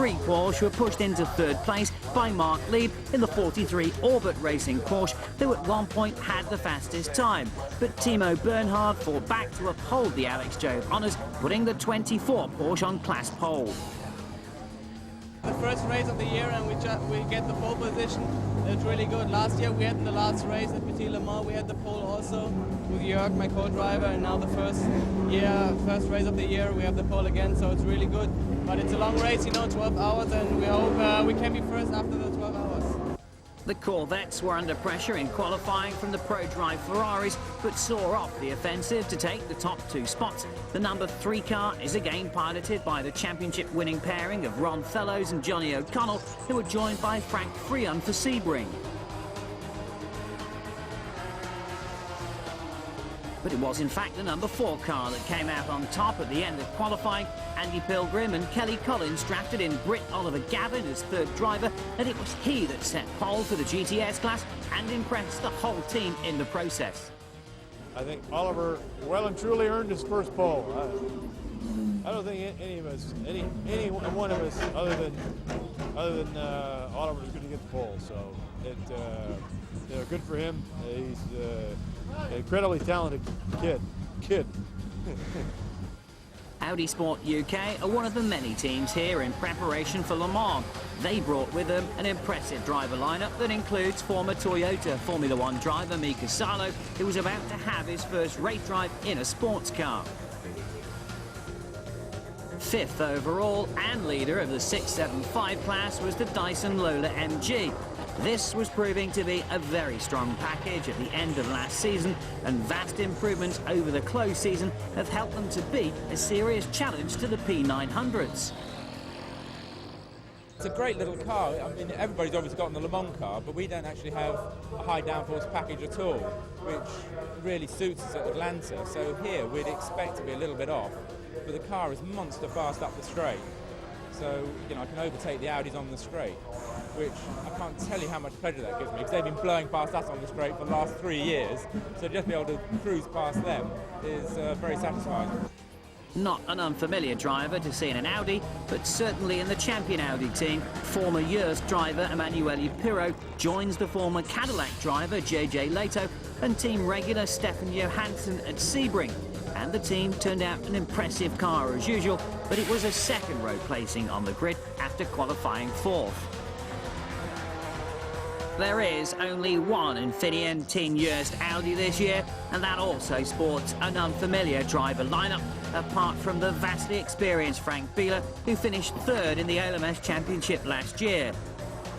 Three Porsche were pushed into third place by Mark Lieb in the 43 Orbit Racing Porsche, who at one point had the fastest time. But Timo Bernhard fought back to uphold the Alex Job honours, putting the 24 Porsche on class pole. The first race of the year, and we get the pole position. It's really good. Last year we had in the last race at Petit Le Mans, we had the pole also with Jörg, my co-driver, and now the first race of the year we have the pole again, so it's really good. But it's a long race, you know, 12 hours, and we hope we can be first after the 12 hours. The Corvettes were under pressure in qualifying from the pro-drive Ferraris, but saw off the offensive to take the top two spots. The number 3 car is again piloted by the championship-winning pairing of Ron Fellows and Johnny O'Connell, who were joined by Frank Frion for Sebring. But it was in fact the number 4 car that came out on top at the end of qualifying. Andy Pilgrim and Kelly Collins drafted in Britt Oliver Gavin as third driver, and it was he that set pole for the GTS class and impressed the whole team in the process. I think Oliver well and truly earned his first pole. I don't think any one of us, other than Oliver, is going to get the pole. So good for him. He's an incredibly talented kid. Audi Sport UK are one of the many teams here in preparation for Le Mans. They brought with them an impressive driver lineup that includes former Toyota Formula One driver Mika Salo, who was about to have his first race drive in a sports car. 5th overall and leader of the 675 class was the Dyson Lola MG. This was proving to be a very strong package at the end of last season, and vast improvements over the close season have helped them to be a serious challenge to the P900s. It's a great little car. I mean, everybody's obviously gotten the Le Mans car, but we don't actually have a high downforce package at all, which really suits us at Atlanta. So here we'd expect to be a little bit off, but the car is monster fast up the straight. So, you know, I can overtake the Audis on the straight, which I can't tell you how much pleasure that gives me, because they've been blowing past us on the straight for the last 3 years. So just be able to cruise past them is very satisfying. Not an unfamiliar driver to see in an Audi, but certainly in the champion Audi team. Former Eurst driver Emanuele Pirro joins the former Cadillac driver JJ Leto and team regular Stefan Johansson at Sebring. And the team turned out an impressive car as usual, but it was a second-row placing on the grid after qualifying 4th. There is only one Infineon Team Eurst Audi this year, and that also sports an unfamiliar driver lineup, apart from the vastly experienced Frank BIELA, who finished 3rd in the ALMS Championship last year.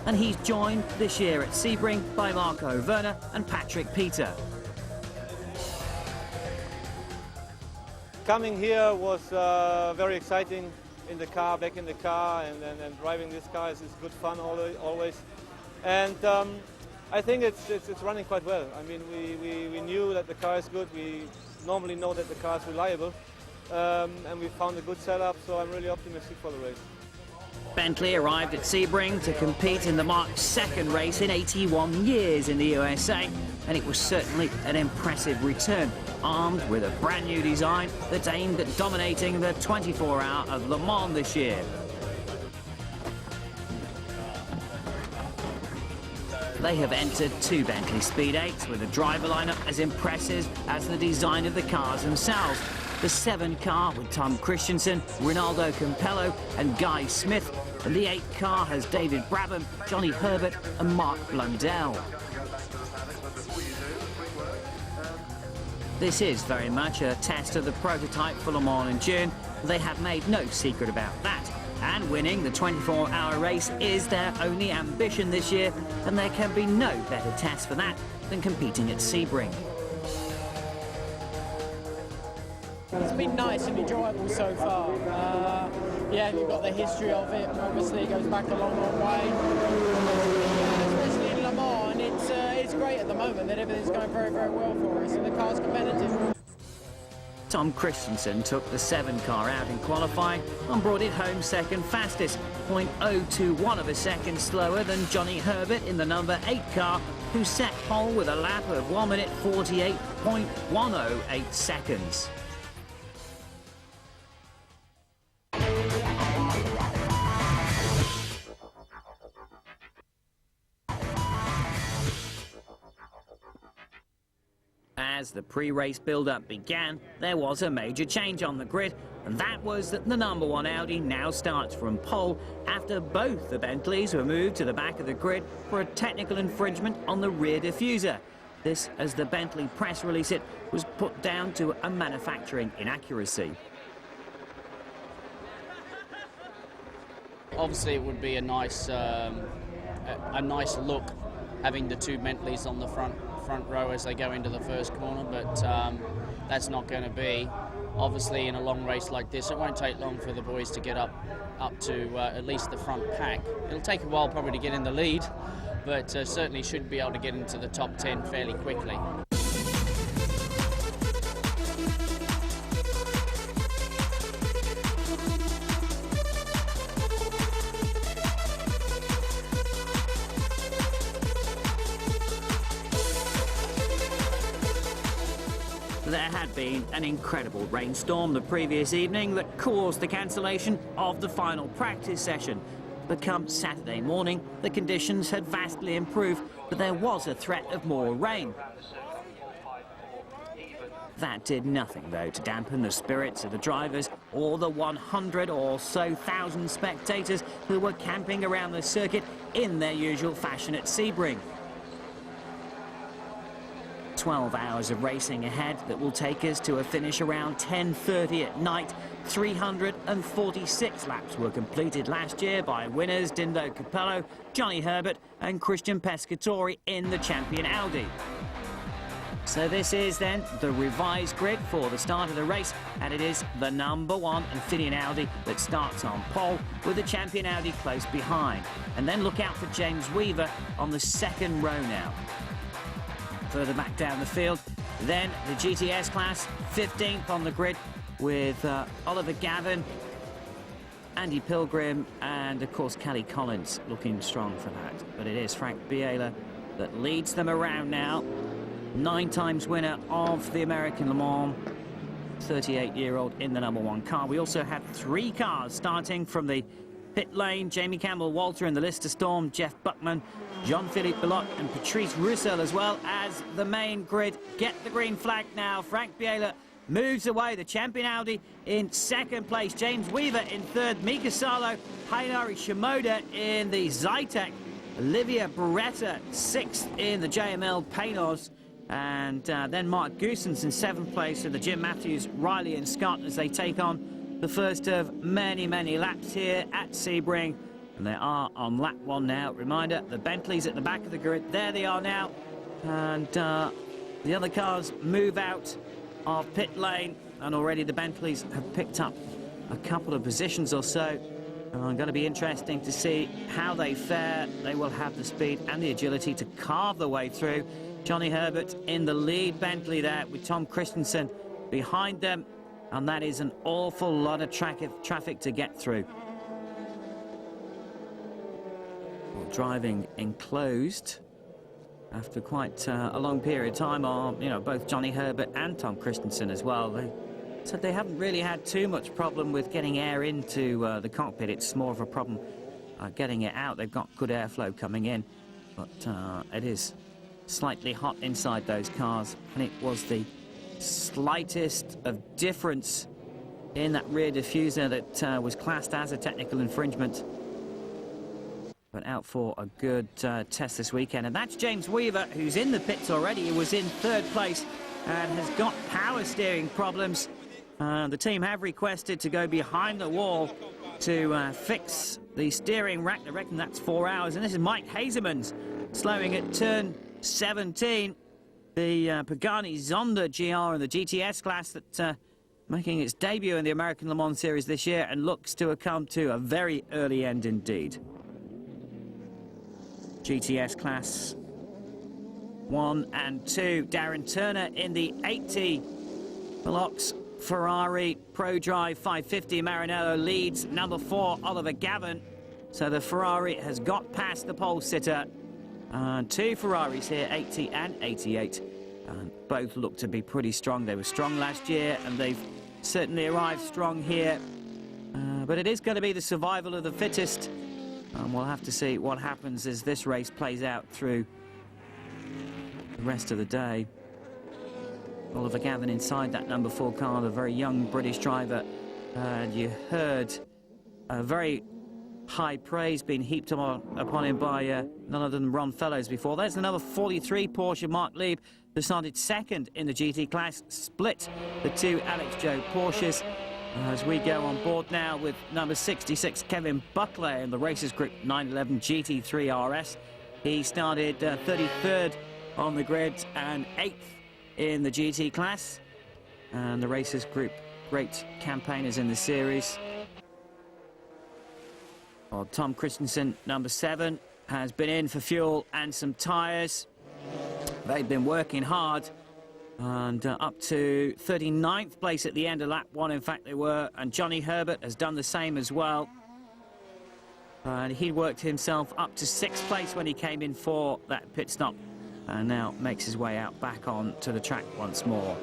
And he's joined this year at Sebring by Marco Werner and Patrick Peter. Coming here was very exciting in the car, back in the car, and driving this car is good fun always. And I think it's running quite well. I mean, we knew that the car is good. We normally know that the car is reliable, and we found a good setup, so I'm really optimistic for the race. Bentley arrived at Sebring to compete in the Mark's 2nd race in 81 years in the USA, and it was certainly an impressive return, armed with a brand new design that's aimed at dominating the 24-hour of Le Mans this year. They have entered 2 Bentley Speed 8s with a driver lineup as impressive as the design of the cars themselves. The 7 car with Tom Christensen, Rinaldo Campello and Guy Smith, and the 8 car has David Brabham, Johnny Herbert and Mark Blundell. This is very much a test of the prototype for Le Mans in June. They have made no secret about that. And winning the 24-hour race is their only ambition this year, and there can be no better test for that than competing at Sebring. It's been nice and enjoyable so far. Yeah, you've got the history of it, obviously it goes back a long, long way. Especially in Le Mans, and it's great at the moment that everything's going very, very well for us, and the car's competitive. Tom Christensen took the 7 car out in qualifying and brought it home 2nd fastest, 0.021 of a second slower than Johnny Herbert in the number 8 car, who set pole with a lap of 1 minute 48.108 seconds. as the pre-race build-up began, there was a major change on the grid, and that was that the number 1 Audi now starts from pole after both the Bentleys were moved to the back of the grid for a technical infringement on the rear diffuser. This, as the Bentley press release it, was put down to a manufacturing inaccuracy. Obviously, it would be a nice look having the two Bentleys on the front row as they go into the first corner, but that's not going to be. Obviously, in a long race like this, it won't take long for the boys to get up to at least the front pack. It'll take a while probably to get in the lead, but certainly should be able to get into the top 10 fairly quickly. There had been an incredible rainstorm the previous evening that caused the cancellation of the final practice session. But come Saturday morning, the conditions had vastly improved, but there was a threat of more rain. That did nothing, though, to dampen the spirits of the drivers or the 100 or so thousand spectators who were camping around the circuit in their usual fashion at Sebring. 12 hours of racing ahead that will take us to a finish around 10:30 at night. 346 laps were completed last year by winners Dindo Capello, Johnny Herbert and Christian Pescatori in the champion Audi. So this is then the revised grid for the start of the race, and it is the number 1 Infineon Audi that starts on pole with the champion Audi close behind. And then look out for James Weaver on the second row now. Further back down the field, then the GTS class, 15th on the grid with Oliver Gavin, Andy Pilgrim and of course Kelly Collins looking strong for that. But it is Frank Biela that leads them around now. 9 times winner of the American Le Mans, 38-year-old in the number 1 car. We also had 3 cars starting from the pit lane. Jamie Campbell-Walter in the Lister Storm, Jeff Buckman, Jean-Philippe Bellotte and Patrice Roussel, as well as the main grid. Get the green flag now. Frank Biela moves away. The champion Audi in 2nd place. James Weaver in 3rd. Mika Salo, Hainari Shimoda in the Zytek. Olivia Beretta 6th in the JML Paynos. And then Mark Goosens in 7th place with the Jim Matthews, Riley and Scott as they take on the first of many, many laps here at Sebring. And they are on lap 1 now. Reminder, the Bentleys at the back of the grid. There they are now. And the other cars move out of pit lane. And already the Bentleys have picked up a couple of positions or so. And going to be interesting to see how they fare. They will have the speed and the agility to carve their way through. Johnny Herbert in the lead Bentley there with Tom Christensen behind them. And that is an awful lot of traffic to get through. Well, driving enclosed after quite a long period of time are, both Johnny Herbert and Tom Christensen as well. They said they haven't really had too much problem with getting air into the cockpit. It's more of a problem getting it out. They've got good airflow coming in, but it is slightly hot inside those cars, and it was the slightest of difference in that rear diffuser that was classed as a technical infringement, but out for a good test this weekend. And that's James Weaver, who's in the pits already. He was in 3rd place and has got power steering problems. The team have requested to go behind the wall to fix the steering rack. I reckon that's 4 hours. And this is Mike Hazelman's slowing at turn 17. The Pagani Zonda GR in the GTS class that making its debut in the American Le Mans Series this year and looks to have come to a very early end indeed. GTS class 1 and 2. Darren Turner in the 80. Bellocs Ferrari ProDrive 550. Maranello leads number 4, Oliver Gavin. So the Ferrari has got past the pole sitter. 2 Ferraris here, 80 and 88. And both look to be pretty strong. They were strong last year, and they've certainly arrived strong here. But it is going to be the survival of the fittest. And we'll have to see what happens as this race plays out through the rest of the day. Oliver Gavin inside that number 4 car, the very young British driver. And you heard a very high praise being heaped upon him by none other than Ron Fellows before. There's the number 43 Porsche, Mark Lieb, who started second in the GT class, split the 2 Alex Joe Porsches. As we go on board now with number 66, Kevin Buckler in the Racers Group 911 GT3 RS. He started 33rd on the grid and 8th in the GT class. And the Racers Group, great campaigners in the series. Well, Tom Christensen, number 7, has been in for fuel and some tyres. They've been working hard, and up to 39th place at the end of lap 1, in fact they were. And Johnny Herbert has done the same as well. And he worked himself up to 6th place when he came in for that pit stop, and now makes his way out back on to the track once more.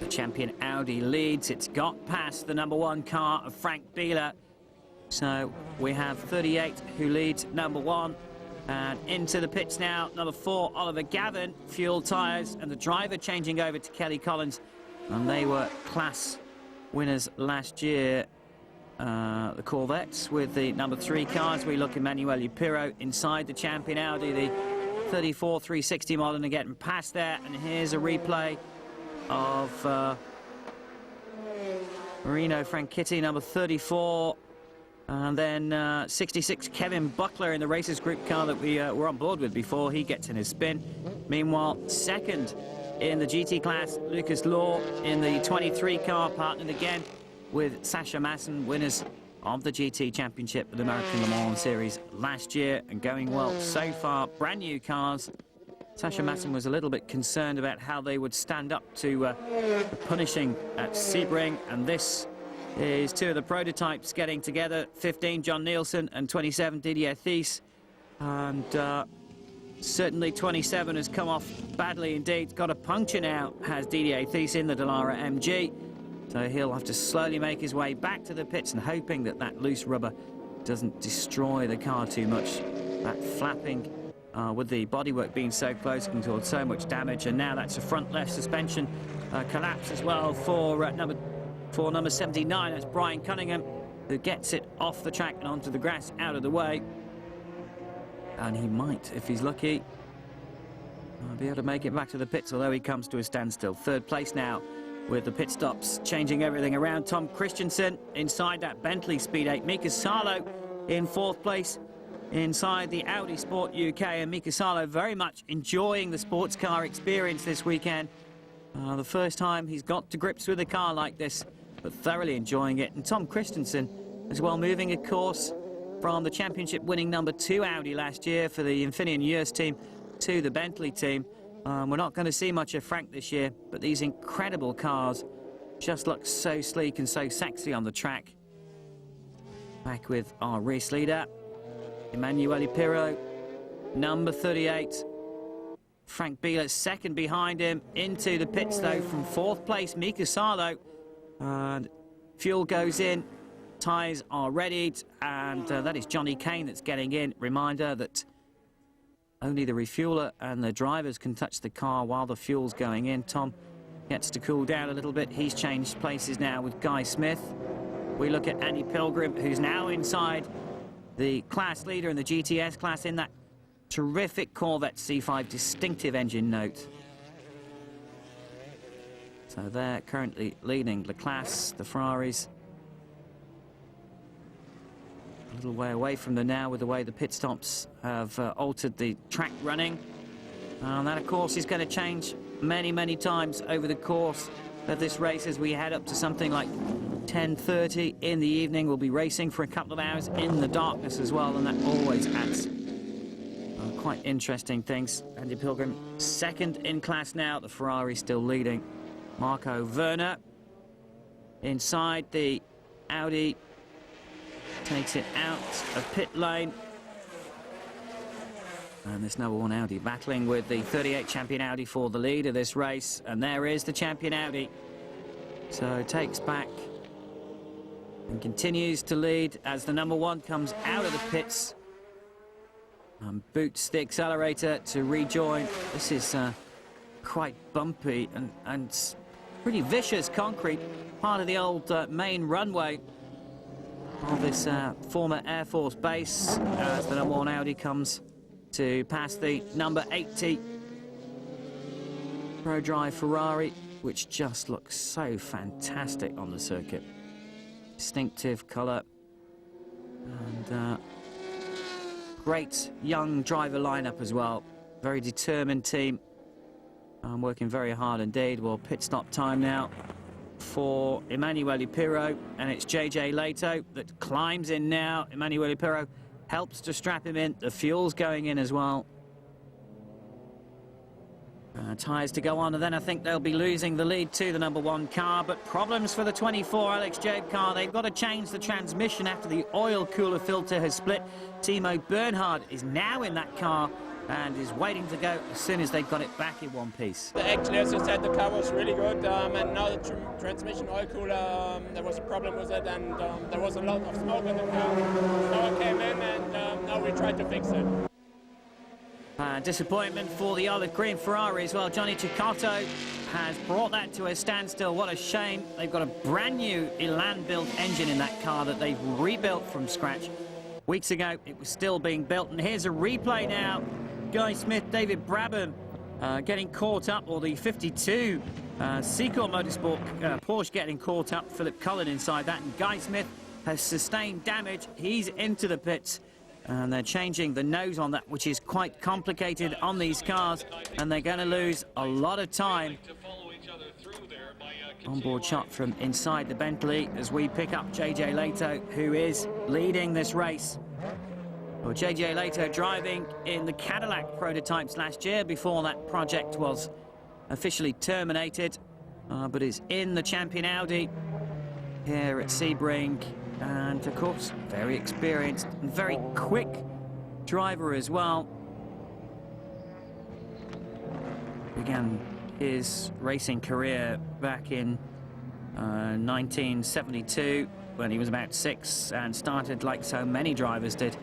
The champion Audi leads. It's got past the number 1 car of Frank Biela. So we have 38 who leads number 1. And into the pits now, number 4, Oliver Gavin, fuel tyres, and the driver changing over to Kelly Collins. And they were class winners last year, the Corvettes, with the number 3 cars. We look at Emanuele Pirro inside the champion Audi, the 34 360 model, and getting past there. And here's a replay of Marino Franchitti, number 34, and then 66 Kevin Buckler in the Racers Group car that we were on board with before he gets in his spin. Meanwhile, second in the GT class, Lucas Law in the 23 car, partnered again with Sasha Masson, winners of the GT Championship at the American Le Mans Series last year, and going well so far. Brand new cars. Sasha Masson was a little bit concerned about how they would stand up to the punishing at Sebring, and this is 2 of the prototypes getting together. 15 John Nielsen and 27 Didier Thies, and certainly 27 has come off badly indeed. Got a puncture now, has Didier Thies in the Dallara MG, so he'll have to slowly make his way back to the pits, and hoping that that loose rubber doesn't destroy the car too much. That flapping with the bodywork being so close can cause so much damage. And now that's a front left suspension collapse as well for number 79. That's Brian Cunningham, who gets it off the track and onto the grass, out of the way. And he might, if he's lucky, be able to make it back to the pits, although he comes to a standstill. 3rd place now with the pit stops changing everything around. Tom Christensen inside that Bentley Speed 8. Mika Salo in 4th place inside the Audi Sport UK, and Mika Salo very much enjoying the sports car experience this weekend. The first time he's got to grips with a car like this, but thoroughly enjoying it. And Tom Christensen as well, moving a course from the championship winning number 2 Audi last year for the Infineon Urs team to the Bentley team. We're not going to see much of Frank this year, but these incredible cars just look so sleek and so sexy on the track. Back with our race leader, Emanuele Pirro, number 38. Frank Biela second behind him. Into the pits though from 4th place, Mika Salo. And fuel goes in, tyres are readied, and that is Johnny Kane that's getting in. Reminder that only the refueler and the drivers can touch the car while the fuel's going in. Tom gets to cool down a little bit. He's changed places now with Guy Smith. We look at Andy Pilgrim, who's now inside the class leader in the GTS class in that terrific Corvette C5 distinctive engine note. So they're currently leading the class, the Ferraris. A little way away from them now with the way the pit stops have altered the track running. And that, of course, is going to change many, many times over the course of this race as we head up to something like 10:30 in the evening. We'll be racing for a couple of hours in the darkness as well, and that always adds quite interesting things. Andy Pilgrim second in class now, the Ferrari still leading. Marco Werner inside the Audi takes it out of pit lane. And this number 1 Audi battling with the 38 champion Audi for the lead of this race. And there is the champion Audi. So takes back and continues to lead as the number 1 comes out of the pits and boots the accelerator to rejoin. This is quite bumpy and pretty vicious concrete, part of the old main runway of this former Air Force base as the number 1 Audi comes to pass the number 80 ProDrive Ferrari, which just looks so fantastic on the circuit. Distinctive colour and great young driver lineup as well. Very determined team. Working very hard indeed. Well, pit stop time now for Emanuele Pirro, and it's JJ Leto that climbs in now. Emanuele Pirro helps to strap him in. The fuel's going in as well. Tyres to go on, and then I think they'll be losing the lead to the number 1 car, but problems for the 24 Alex Job car. They've got to change the transmission after the oil cooler filter has split. Timo Bernhard is now in that car and is waiting to go as soon as they've got it back in one piece. Actually, as you said, the car was really good, and now the transmission oil cooler, there was a problem with it, and there was a lot of smoke in the car. So I came in, and now we tried to fix it. Disappointment for the olive green Ferrari as well. Johnny Cicotto has brought that to a standstill. What a shame. They've got a brand new Elan built engine in that car that they've rebuilt from scratch. Weeks ago it was still being built, and here's a replay now. Guy Smith, David Brabham getting caught up, or the 52 CORVETTE Motorsport Porsche getting caught up. Philip Cullen inside that, and Guy Smith has sustained damage. He's into the pits. And they're changing the nose on that, which is quite complicated on these cars, and they're going to lose a lot of time. Onboard shot from inside the Bentley as we pick up JJ Leto, who is leading this race. Well, JJ Leto driving in the Cadillac prototypes last year before that project was officially terminated, but is in the champion Audi here at Sebring. And of course, very experienced and very quick driver as well. Began his racing career back in 1972 when he was about 6, and started like so many drivers did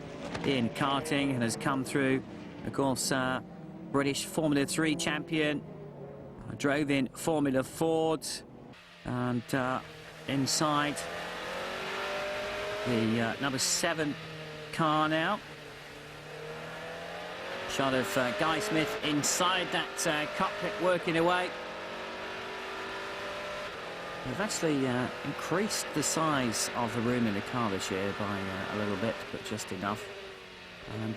in karting, and has come through, of course, British Formula 3 champion, drove in Formula Ford, and inside the number 7 car now. Shot of Guy Smith inside that cockpit working away. They've actually increased the size of the room in the car this year by a little bit, but just enough.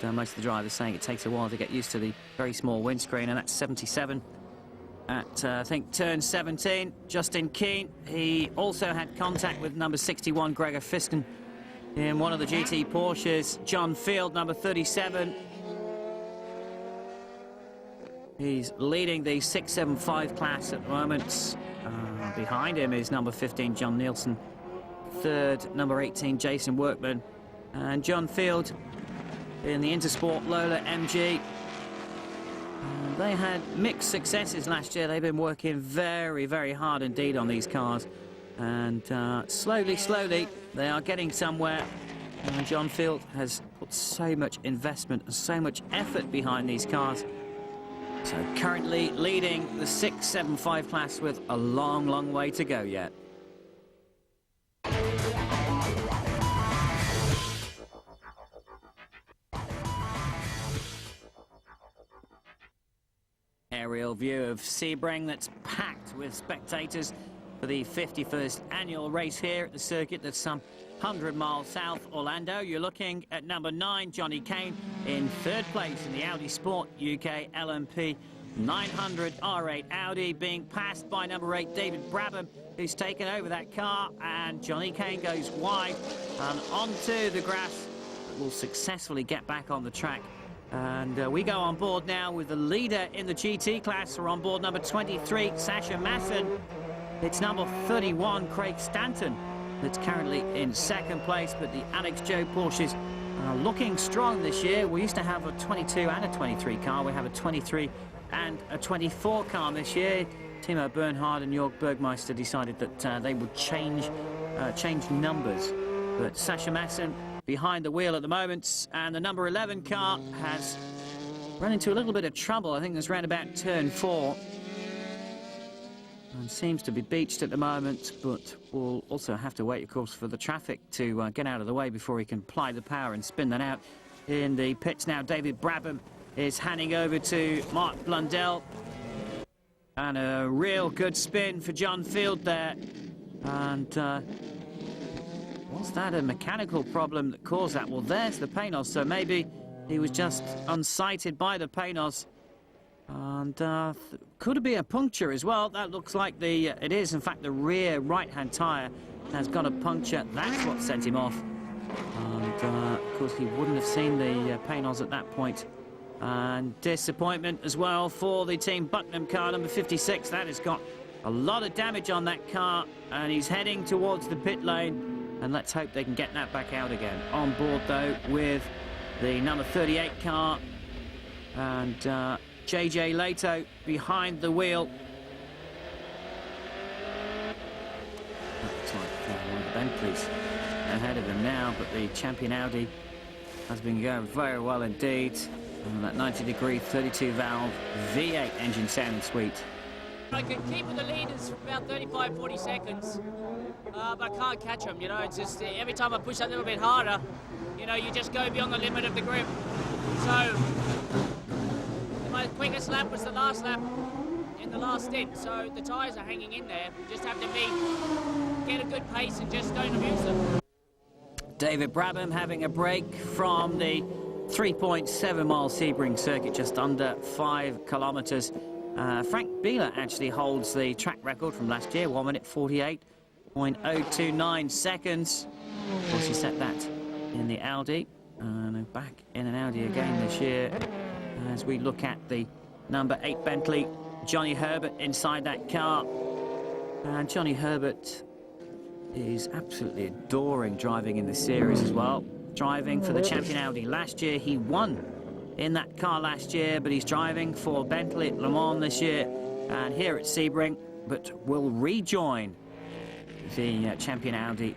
And most of the drivers saying it takes a while to get used to the very small windscreen, and that's 77 at, I think, turn 17. Justin Keane, he also had contact with number 61, Gregor Fisken, in one of the GT Porsches. John Field, number 37. He's leading the 675 class at the moment. Behind him is number 15, John Nielsen. Third, number 18, Jason Workman. And John Field in the Intersport Lola MG. They had mixed successes last year. They've been working very, very hard indeed on these cars. And slowly, they are getting somewhere. John Field has put so much investment and so much effort behind these cars. So currently leading the 675 class with a long, long way to go yet. Aerial view of Sebring that's packed with spectators for the 51st annual race here at the circuit that's some 100 miles south Orlando. You're looking at number 9, Johnny Kane, in third place in the Audi Sport UK LMP 900 R8 Audi, being passed by number 8, David Brabham, who's taken over that car, and Johnny Kane goes wide and onto the grass, but will successfully get back on the track. And we go on board now with the leader in the GT class. We're on board number 23, Sasha Masson. It's number 31, Craig Stanton, that's currently in second place, but the Alex Job Porsches are looking strong this year. We used to have a 22 and a 23 car. We have a 23 and a 24 car this year. Timo Bernhard and Jörg Bergmeister decided that they would change numbers. But Sasha Masson behind the wheel at the moment, and the number 11 car has run into a little bit of trouble. I think it's round about turn 4. and seems to be beached at the moment, but we'll also have to wait, of course, for the traffic to get out of the way before he can apply the power and spin that out. In the pits now, David Brabham is handing over to Mark Blundell. And a real good spin for John Field there. And was that a mechanical problem that caused that? Well, there's the panos, so maybe he was just unsighted by the panos. And could it be a puncture as well? That looks like the it is in fact the rear right-hand tyre has got a puncture. That's what sent him off. And of course he wouldn't have seen the panos at that point. And disappointment as well for the Team Buckingham car, number 56. That has got a lot of damage on that car, and he's heading towards the pit lane. And let's hope they can get that back out again. On board though with the number 38 car, and JJ Leto behind the wheel. Looks like one of the Bentleys ahead of him now, but the champion Audi has been going very well indeed. And that 90-degree 32-valve V8 engine sounding sweet. I can keep with the leaders for about 35-40 seconds, but I can't catch them, you know. It's just every time I push that little bit harder, you know, you just go beyond the limit of the grip. So my quickest lap was the last lap in the last stint, so the tyres are hanging in there. You just have to get a good pace and just don't abuse them. David Brabham having a break from the 3.7-mile Sebring circuit, just under 5 kilometres. Frank BIELA actually holds the track record from last year, 1 minute 48.029 seconds. Of course, he set that in the Audi, and back in an Audi again this year. As we look at the number 8 Bentley, Johnny Herbert inside that car. And Johnny Herbert is absolutely adoring driving in the series as well. Driving for the champion Audi. Last year he won in that car last year, but he's driving for Bentley at Le Mans this year and here at Sebring, but will rejoin the champion Audi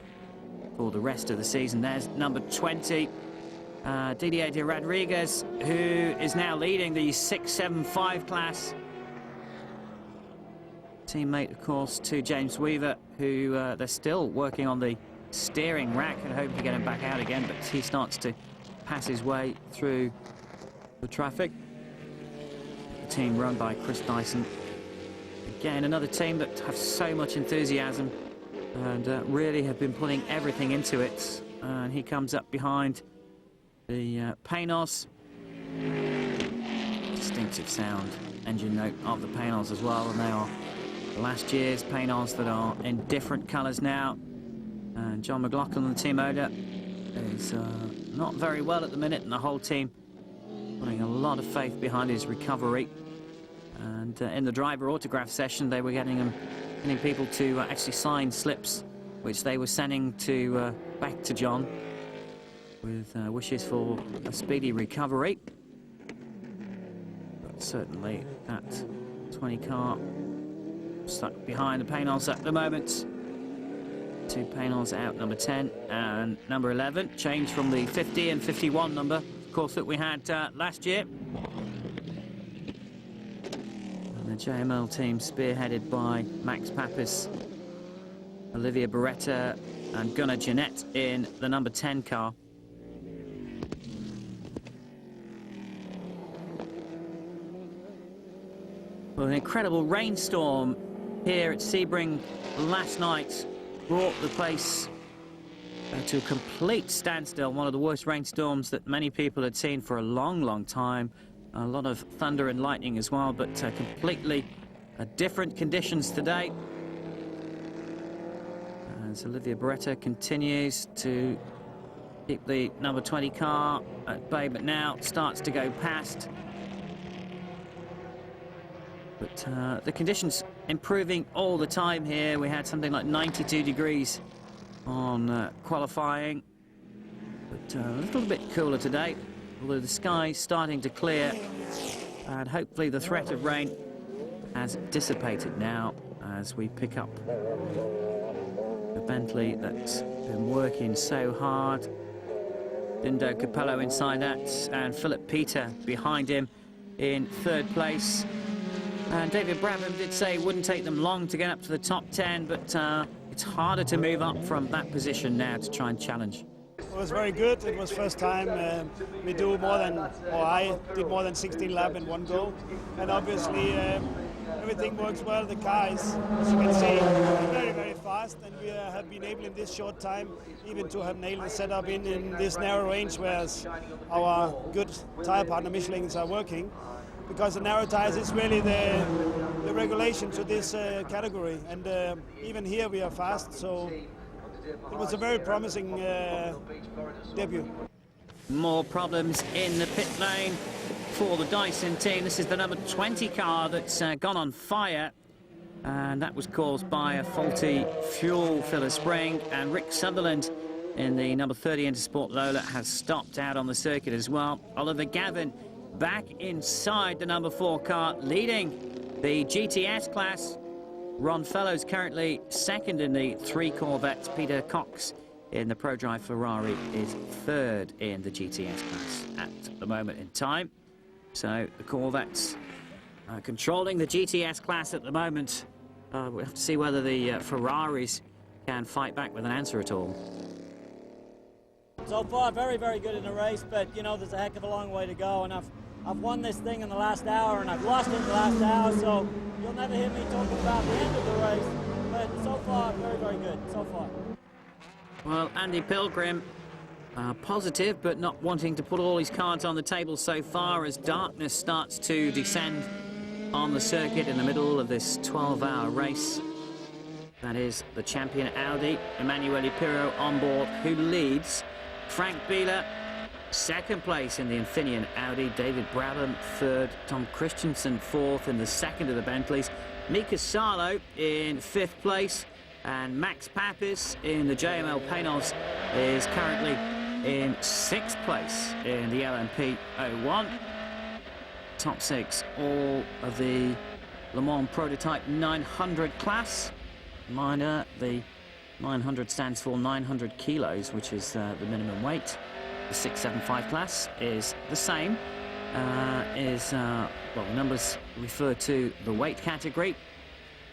for the rest of the season. There's number 20, Didier de Rodriguez, who is now leading the 675 class. Teammate, of course, to James Weaver, who they're still working on the steering rack and hoping to get him back out again, but he starts to pass his way through the traffic. The team run by Chris Dyson. Again, another team that have so much enthusiasm and really have been putting everything into it. And he comes up behind the Panos. Distinctive sound, engine note of the Panos as well, and they are last year's Panos that are in different colours now. And John McLaughlin, the team owner, is not very well at the minute, and the whole team putting a lot of faith behind his recovery. And in the driver autograph session, they were getting people to actually sign slips, which they were sending to back to John with wishes for a speedy recovery. But certainly that 20 car stuck behind the Panos at the moment. 2 Panos out, number 10 and number 11, changed from the 50 and 51 number, of course, that we had last year. And the JML team spearheaded by Max Pappas, Olivier Beretta and Gunnar Jeanette in the number 10 car. Well, an incredible rainstorm here at Sebring last night brought the place to a complete standstill, one of the worst rainstorms that many people had seen for a long, long time. A lot of thunder and lightning as well, but completely different conditions today. As Olivier Beretta continues to keep the number 20 car at bay, but now starts to go past. But the conditions improving all the time here. We had something like 92 degrees on qualifying, but a little bit cooler today, although the sky's starting to clear, and hopefully the threat of rain has dissipated now as we pick up the Bentley that's been working so hard. Dindo Capello inside that, and Philip Peter behind him in third place. And David Brabham did say it wouldn't take them long to get up to the top 10, but it's harder to move up from that position now to try and challenge. It was very good. It was first time we do more than, or I did more than 16 laps in one go. And obviously everything works well. The car is, as you can see, very, very fast. And we have been able in this short time even to have nailed the setup in this narrow range, whereas our good tyre partner Michelins are working. Because the narrow tires is really the regulation to this category. And even here we are fast, so it was a very promising debut. More problems in the pit lane for the Dyson team. This is the number 20 car that's gone on fire, and that was caused by a faulty fuel filler spring. And Rick Sutherland in the number 30 Intersport Lola has stopped out on the circuit as well. Oliver Gavin back inside the number 4 car, leading the GTS class. Ron Fellows currently second in the 3 Corvettes. Peter Cox in the ProDrive Ferrari is third in the GTS class at the moment in time. So the Corvettes are controlling the GTS class at the moment. We'll have to see whether the Ferraris can fight back with an answer at all. So far, very, very good in the race, but you know, there's a heck of a long way to go, and I've won this thing in the last hour, and I've lost it in the last hour, so you'll never hear me talking about the end of the race, but so far, very, very good, so far. Well, Andy Pilgrim, positive, but not wanting to put all his cards on the table so far as darkness starts to descend on the circuit in the middle of this 12-hour race. That is the champion Audi, Emanuele Pirro on board, who leads. Frank Biela, second place in the Infineon Audi. David Brabham, third. Tom Christensen, fourth in the second of the Bentleys. Mika Salo in fifth place. And Max Papis in the JML Panos is currently in sixth place in the LMP 01. Top six, all of the Le Mans Prototype 900 class. Minor, the 900 stands for 900 kilos, which is the minimum weight. The 675 class is the same. Well, the numbers refer to the weight category.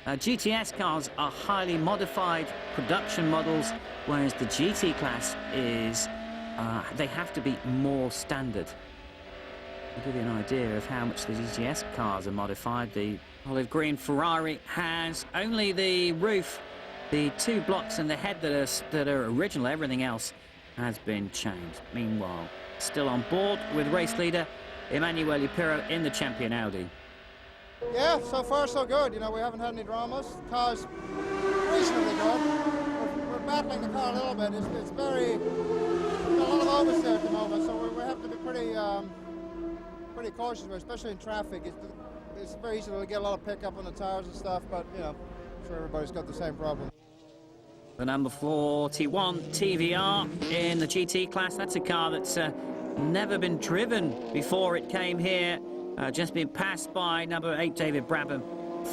GTS cars are highly modified production models, whereas the GT class is, they have to be more standard. To give you an idea of how much the GTS cars are modified, the olive green Ferrari has only the roof, the 2 blocks and the head that are original. Everything else has been changed. Meanwhile, still on board with race leader Emanuele Pirro in the champion Audi. Yeah, so far so good. You know, we haven't had any dramas. The car's reasonably good. We're battling the car a little bit. It's very, a lot of oversteer at the moment, so we have to be pretty cautious, especially in traffic. It's very easy to get a lot of pickup on the tires and stuff, but you know, I'm sure everybody's got the same problem. The number 41 TVR in the GT class. That's a car that's never been driven before it came here. Just been passed by number 8 David Brabham,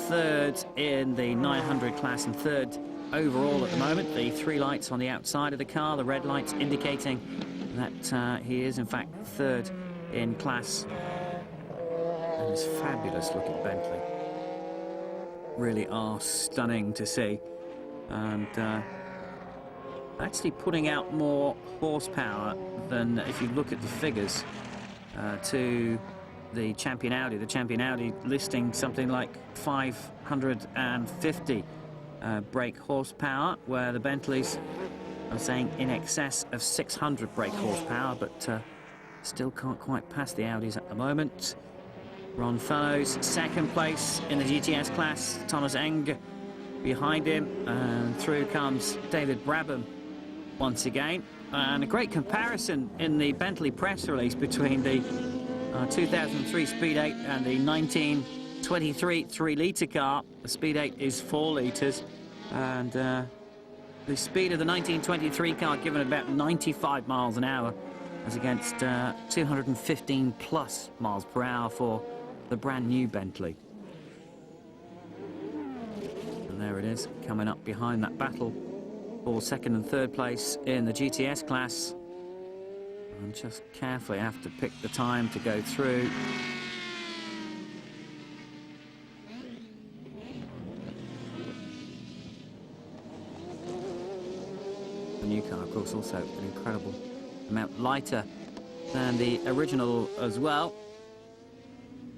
third in the 900 class and third overall at the moment. The 3 lights on the outside of the car, the red lights indicating that he is in fact third in class. And this fabulous looking Bentley. Really are stunning to see. And actually putting out more horsepower than, if you look at the figures, to the champion Audi. The champion Audi listing something like 550 brake horsepower, where the Bentleys are saying in excess of 600 brake horsepower, but still can't quite pass the Audis at the moment. Ron Fellows, second place in the GTS class. Thomas Eng behind him, and through comes David Brabham once again. And a great comparison in the Bentley press release between the 2003 Speed 8 and the 1923 3-litre car. The Speed 8 is 4 litres, and the speed of the 1923 car given about 95 miles an hour as against 215 plus miles per hour for the brand new Bentley. And there it is, coming up behind that battle for second and third place in the GTS class. And just carefully have to pick the time to go through. course, also an incredible amount lighter than the original as well.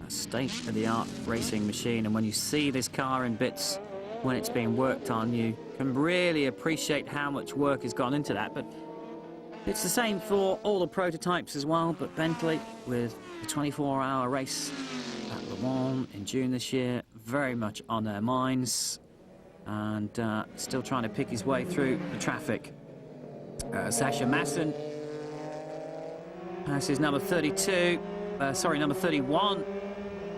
A state-of-the-art racing machine, and when you see this car in bits when it's being worked on, you can really appreciate how much work has gone into that. But it's the same for all the prototypes as well, but Bentley, with the 24-hour race at Le Mans in June this year, very much on their minds, and still trying to pick his way through the traffic. Sasha Masson passes number 31,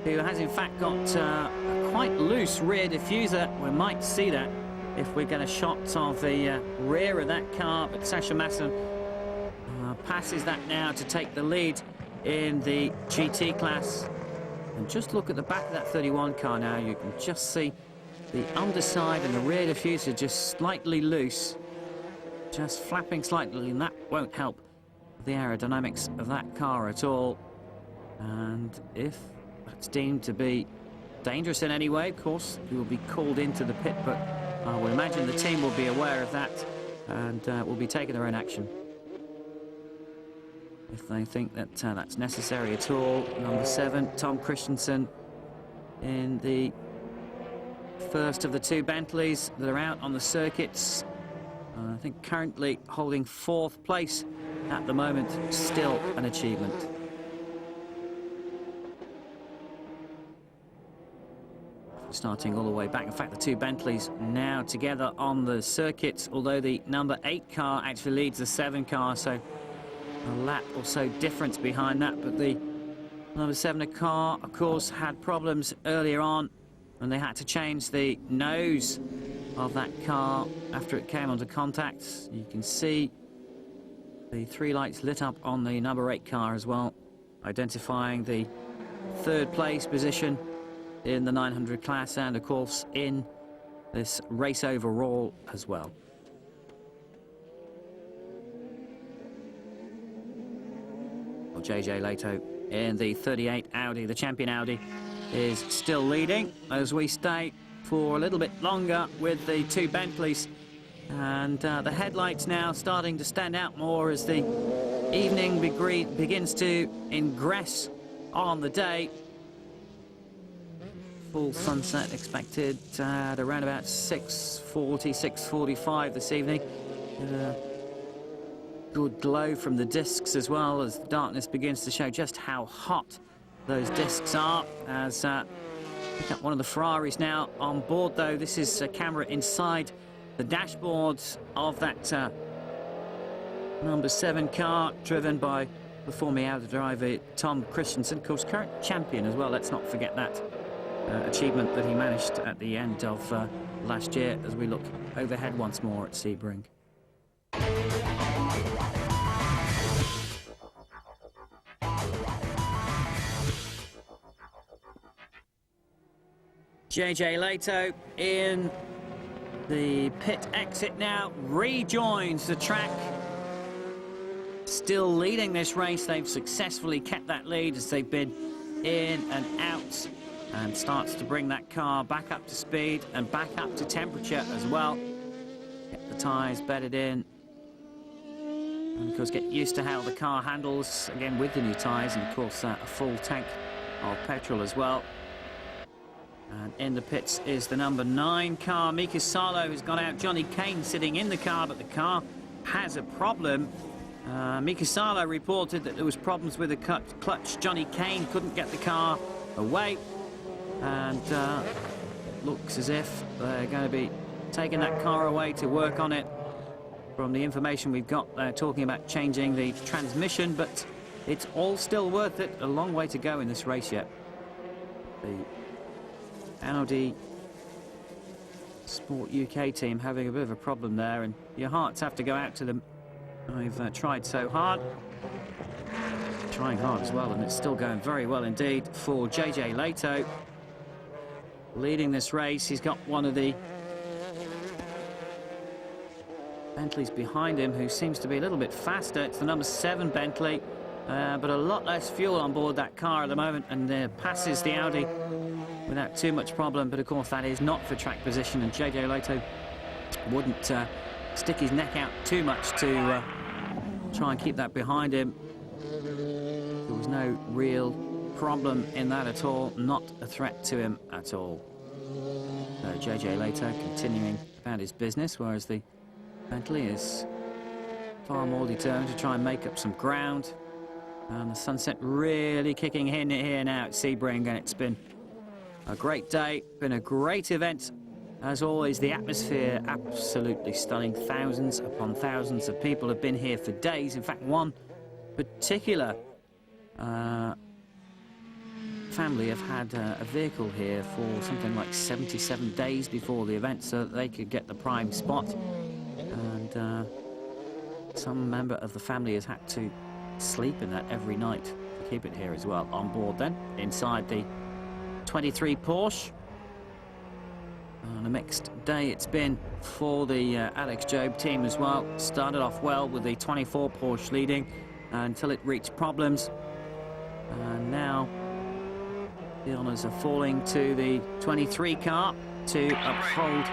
who has in fact got a quite loose rear diffuser. We might see that if we get a shot of the rear of that car, but Sasha Masson passes that now to take the lead in the GT class. And just look at the back of that 31 car now, you can just see the underside and the rear diffuser just slightly loose, just flapping slightly, and that won't help the aerodynamics of that car at all. And if that's deemed to be dangerous in any way, of course, he will be called into the pit, but I would imagine the team will be aware of that and will be taking their own action if they think that that's necessary at all. Number 7, Tom Christensen, in the first of the 2 Bentleys that are out on the circuits. I think currently holding 4th place at the moment, still an achievement. Starting all the way back. In fact, the 2 Bentleys now together on the circuit, although the number 8 car actually leads the 7 car, so a lap or so difference behind that. But the number 7 car, of course, had problems earlier on, and they had to change the nose of that car after it came onto contact. You can see the 3 lights lit up on the number 8 car as well, identifying the 3rd place position in the 900 class, and of course in this race overall as well. Well, JJ Leto in the 38 Audi, the champion Audi, is still leading as we stay for a little bit longer with the 2 Bentleys, and the headlights now starting to stand out more as the evening begins to ingress on the day. Full sunset expected at around about 6:40, 6:45 this evening. Good glow from the discs as well, as the darkness begins to show just how hot those discs are. As pick up one of the Ferraris now on board, though. This is a camera inside the dashboard of that number 7 car, driven by the former Audi driver Tom Christensen, of course current champion as well. Let's not forget that achievement that he managed at the end of last year, as we look overhead once more at Sebring. JJ Leto in the pit exit now, rejoins the track. Still leading this race. They've successfully kept that lead as they've been in and out, and starts to bring that car back up to speed and back up to temperature as well. Get the tyres bedded in, and of course get used to how the car handles again with the new tyres, and of course a full tank of petrol as well. And in the pits is the number 9 car. Mika Salo has gone out. Johnny Kane sitting in the car, but the car has a problem. Mika Salo reported that there was problems with the clutch. Johnny Kane couldn't get the car away, and it looks as if they're going to be taking that car away to work on it. From the information we've got, they're talking about changing the transmission, but it's all still worth it. A long way to go in this race yet. The Audi Sport UK team having a bit of a problem there, and your hearts have to go out to them. They've tried so hard, trying hard as well, and it's still going very well indeed for JJ Leto. Leading this race, he's got one of the Bentleys behind him who seems to be a little bit faster. It's the number 7 Bentley, but a lot less fuel on board that car at the moment, and passes the Audi without too much problem. But of course that is not for track position, and JJ Leto wouldn't stick his neck out too much to try and keep that behind him. There was no real problem in that at all, not a threat to him at all. So JJ later continuing about his business, whereas the Bentley is far more determined to try and make up some ground. And the sunset really kicking in here now at Sebring, and it's been a great day, been a great event. As always, the atmosphere absolutely stunning. Thousands upon thousands of people have been here for days. In fact, one particular family have had a vehicle here for something like 77 days before the event so that they could get the prime spot. And some member of the family has had to sleep in that every night to keep it here as well. On board then, inside the 23 Porsche. And a mixed day it's been for the Alex Job team as well. Started off well with the 24 Porsche leading until it reached problems. And now the honours are falling to the 23 car to uphold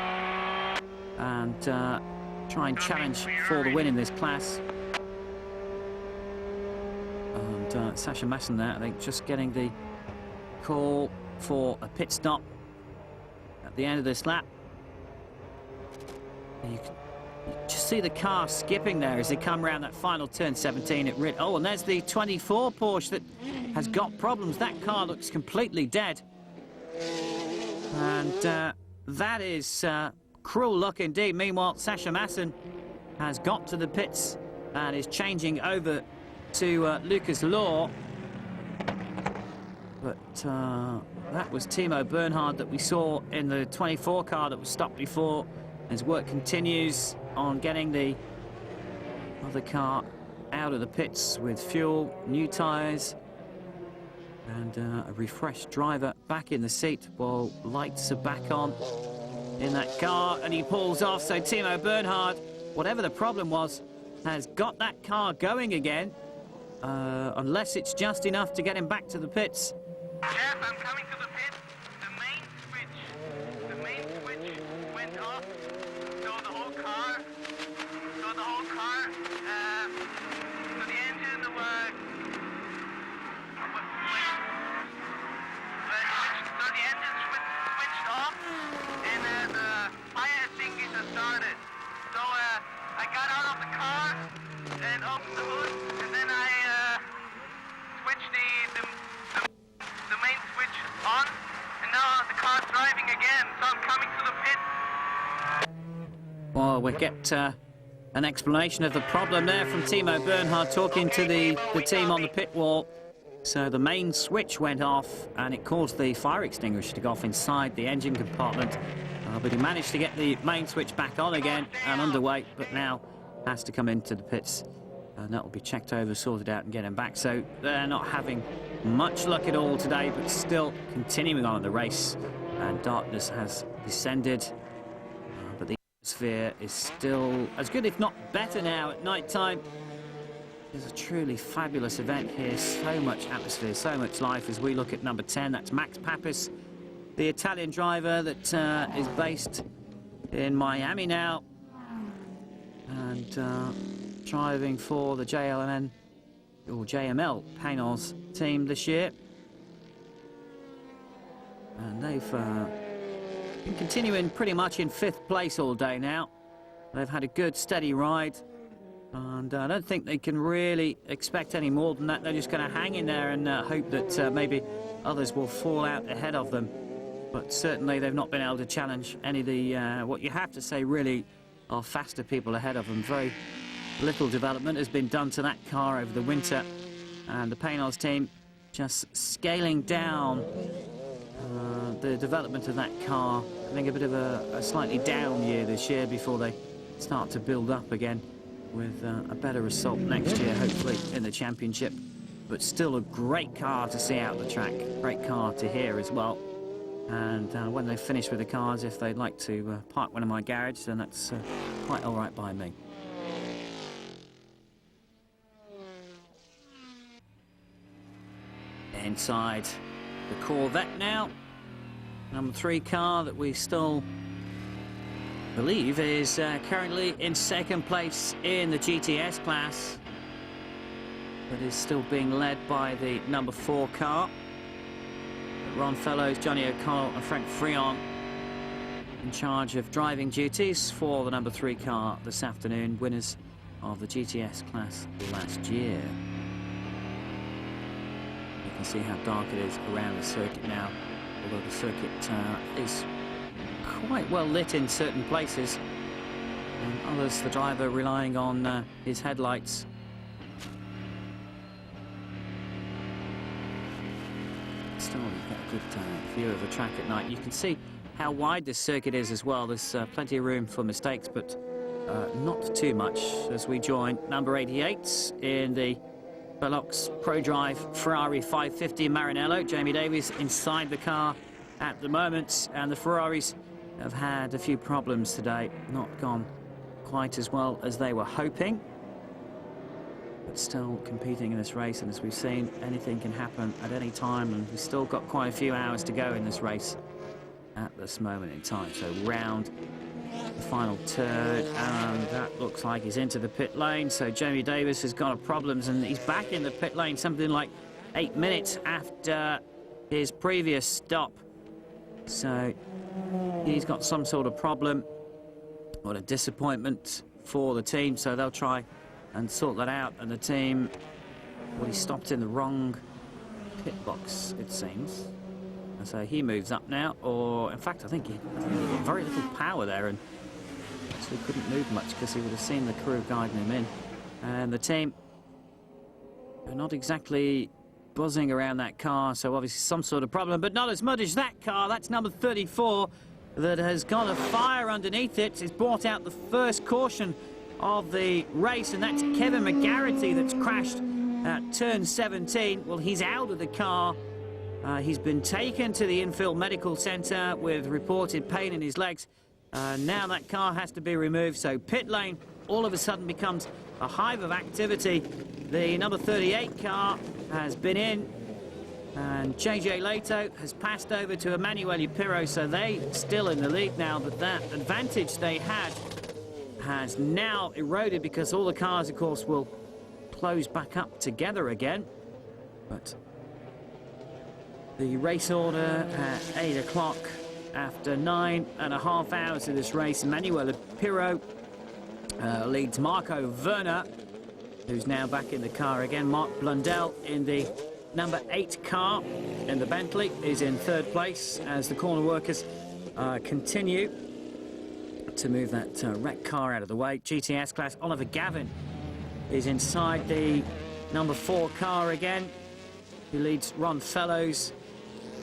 and try and challenge for the win in this class. And Sasha Masson there, I think, just getting the call for a pit stop at the end of this lap. And you can just see the car skipping there as they come around that final turn 17 at Rid. Oh, and there's the 24 Porsche that has got problems. That car looks completely dead. And that is cruel luck indeed. Meanwhile, Sasha Masson has got to the pits and is changing over to Lucas Law. But that was Timo Bernhard that we saw in the 24 car that was stopped before. His work continues on getting the other car out of the pits with fuel, new tyres, and a refreshed driver back in the seat while lights are back on in that car, and he pulls off. So Timo Bernhard, whatever the problem was, has got that car going again, unless it's just enough to get him back to the pits. Jeff, I'm coming to the pit. The main switch went off, so the whole car, so the engine switched off, and the fire extinguisher started. So I got out of the car and opened the hood, and then I switched the main switch on, and now the car's driving again, so I'm coming to the pit. Well, we get an explanation of the problem there from Timo Bernhard talking to the team on the pit wall. So the main switch went off and it caused the fire extinguisher to go off inside the engine compartment. But he managed to get the main switch back on again and underway, but now has to come into the pits. And that will be checked over, sorted out and get him back. So they're not having much luck at all today, but still continuing on in the race. And darkness has descended. But the atmosphere is still as good, if not better now at night time. It's a truly fabulous event here. So much atmosphere, so much life as we look at number 10. That's Max Papis, the Italian driver that is based in Miami now. And driving for the JLMN or JML Panels team this year. And they've been continuing pretty much in 5th place all day now. They've had a good steady ride, and I don't think they can really expect any more than that. They're just going to hang in there and hope that maybe others will fall out ahead of them. But certainly they've not been able to challenge any of the what you have to say really are faster people ahead of them. Very little development has been done to that car over the winter, and the Panels team just scaling down the development of that car. I think a bit of a slightly down year this year before they start to build up again with a better result next year, hopefully, in the championship. But still a great car to see out the track, great car to hear as well. And when they finish with the cars, if they'd like to park one in my garage, then that's quite all right by me. Inside the Corvette now, number 3 car that we still believe is currently in second place in the GTS class, but is still being led by the number 4 car. Ron Fellows, Johnny O'Connell and Frank Freon in charge of driving duties for the number 3 car this afternoon, winners of the GTS class last year. You can see how dark it is around the circuit now, although the circuit is quite well lit in certain places, and others the driver relying on his headlights. Still, you get a good view of the track at night. You can see how wide this circuit is as well. There's plenty of room for mistakes, but not too much as we join number 88 in the Velox Pro Drive Ferrari 550 Maranello. Jamie Davies inside the car at the moment, and the Ferraris have had a few problems today, not gone quite as well as they were hoping, but still competing in this race. And as we've seen, anything can happen at any time, and we've still got quite a few hours to go in this race at this moment in time. So round the final turn, and that looks like he's into the pit lane. So Jamie Davis has got problems, and he's back in the pit lane something like 8 minutes after his previous stop. So he's got some sort of problem. What a disappointment for the team. So they'll try and sort that out. And the team, well, he stopped in the wrong pit box, it seems. And so he moves up now, or in fact, I think he got very little power there, and actually couldn't move much because he would have seen the crew guiding him in. And the team are not exactly buzzing around that car, so obviously some sort of problem, but not as much as that car. That's number 34 that has got a fire underneath it. It's brought out the first caution of the race, and that's Kevin McGarity that's crashed at turn 17. Well, he's out of the car. He's been taken to the infield medical centre with reported pain in his legs. Now that car has to be removed, so pit lane all of a sudden becomes a hive of activity. The number 38 car has been in, and JJ Leto has passed over to Emanuele Pirro, so they still in the lead now, but that advantage they had has now eroded because all the cars, of course, will close back up together again. But the race order at 8 o'clock, after 9.5 hours of this race, Emanuele Pirro leads Marco Werner, who's now back in the car again. Mark Blundell in the number 8 car in the Bentley is in 3rd place as the corner workers continue to move that wrecked car out of the way. GTS class, Oliver Gavin is inside the number 4 car again, who leads Ron Fellows,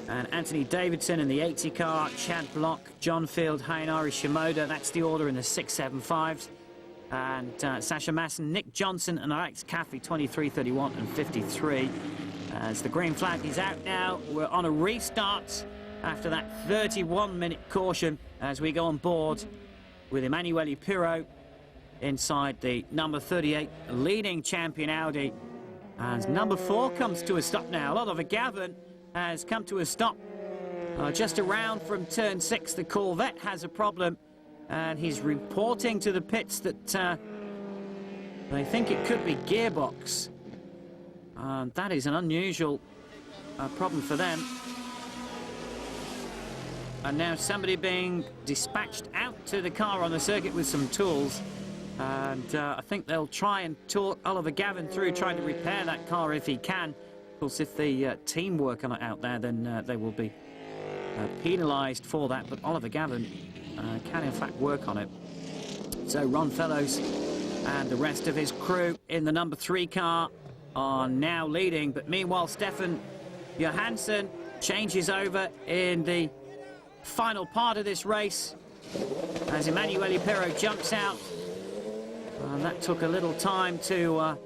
and Anthony Davidson in the 80 car, Chad Block, John Field, Hayanari Shimoda. That's the order in the 675s. And Sasha Masson, Nick Johnson and Alex Caffey, 23, 31 and 53. As the green flag is out now, we're on a restart after that 31-minute caution as we go on board with Emanuele Pirro inside the number 38 leading champion Audi. As number 4 comes to a stop now, Oliver Gavin has come to a stop just around from turn 6. The Corvette has a problem, and he's reporting to the pits that they think it could be gearbox. That is an unusual problem for them. And now somebody being dispatched out to the car on the circuit with some tools, and I think they'll try and talk Oliver Gavin through trying to repair that car if he can. Of course, if the team work on it out there, then they will be penalised for that, but Oliver Gavin can in fact work on it. So Ron Fellows and the rest of his crew in the number 3 car are now leading, but meanwhile Stefan Johansson changes over in the final part of this race as Emanuele Pirro jumps out, and that took a little time to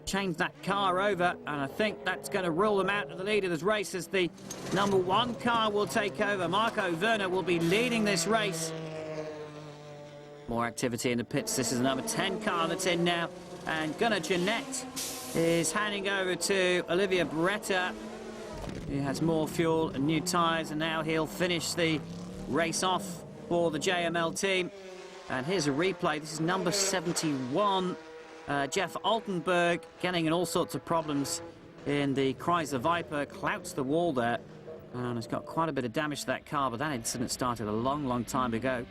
change that car over, and I think that's going to rule them out of the lead of this race as the number 1 car will take over. Marco Werner will be leading this race. More activity in the pits. This is the number 10 car that's in now, and Gunnar Jeanette is handing over to Olivier Beretta. He has more fuel and new tyres, and now he'll finish the race off for the JML team. And here's a replay. This is number 71. Jeff Altenberg getting in all sorts of problems in the Chrysler Viper. Clouts the wall there. And has got quite a bit of damage to that car, but that incident started a long, long time ago.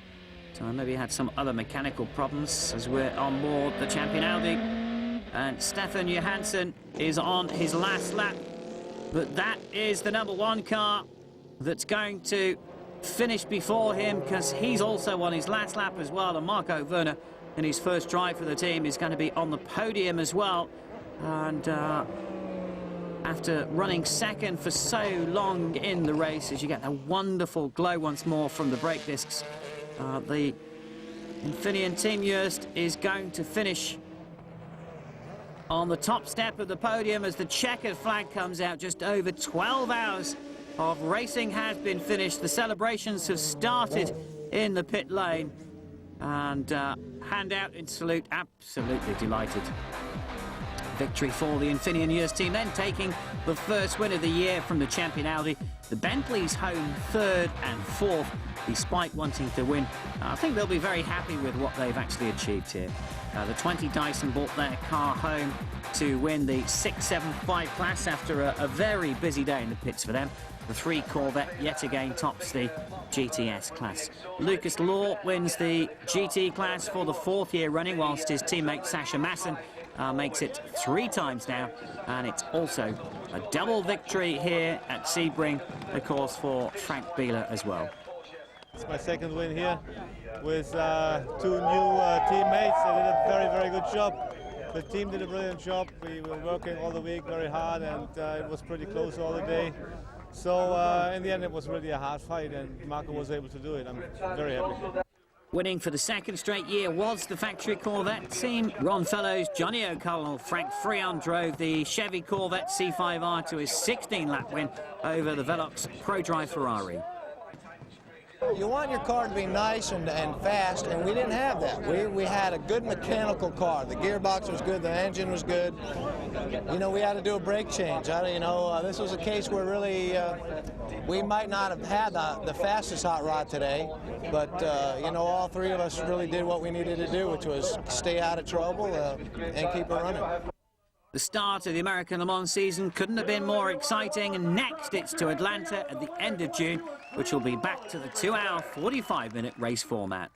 So maybe he had some other mechanical problems as we're on board the champion Audi. And Stefan Johansson is on his last lap. But that is the number 1 car that's going to finish before him, because he's also on his last lap as well. And Marco Werner, in his first drive for the team, is going to be on the podium as well. And after running second for so long in the race, as you get a wonderful glow once more from the brake discs, the Infineon Team Joest is going to finish on the top step of the podium as the checkered flag comes out. Just over 12 hours of racing has been finished. The celebrations have started in the pit lane, and hand out in salute. Absolutely delighted. Victory for the Infineon Joest team, then taking the first win of the year from the champion Audi. The Bentley's home 3rd and 4th, despite wanting to win. I think they'll be very happy with what they've actually achieved here. The 20 Dyson brought their car home to win the 675 class after a very busy day in the pits for them. The 3 Corvette yet again tops the GTS class. Lucas Law wins the GT class for the 4th year running, whilst his teammate Sasha Masson makes it 3 times now. And it's also a double victory here at Sebring, of course, for Frank BIELA as well. It's my 2nd win here with 2 new teammates. They did a very, very good job. The team did a brilliant job. We were working all the week very hard, and it was pretty close all the day. So in the end, it was really a hard fight, and Marco was able to do it. I'm very happy. Winning for the 2nd straight year was the factory Corvette team. Ron Fellows, Johnny O'Connell, Frank Freon drove the Chevy Corvette C5R to his 16-lap win over the Velox ProDrive Ferrari. You want your car to be nice and fast, and we didn't have that. We had a good mechanical car. The gearbox was good, the engine was good. You know, we had to do a brake change. This was a case where really we might not have had the fastest hot rod today, but you know, all 3 of us really did what we needed to do, which was stay out of trouble and keep it running. The start of the American Le Mans season couldn't have been more exciting, and next it's to Atlanta at the end of June, which will be back to the 2-hour, 45-minute race format.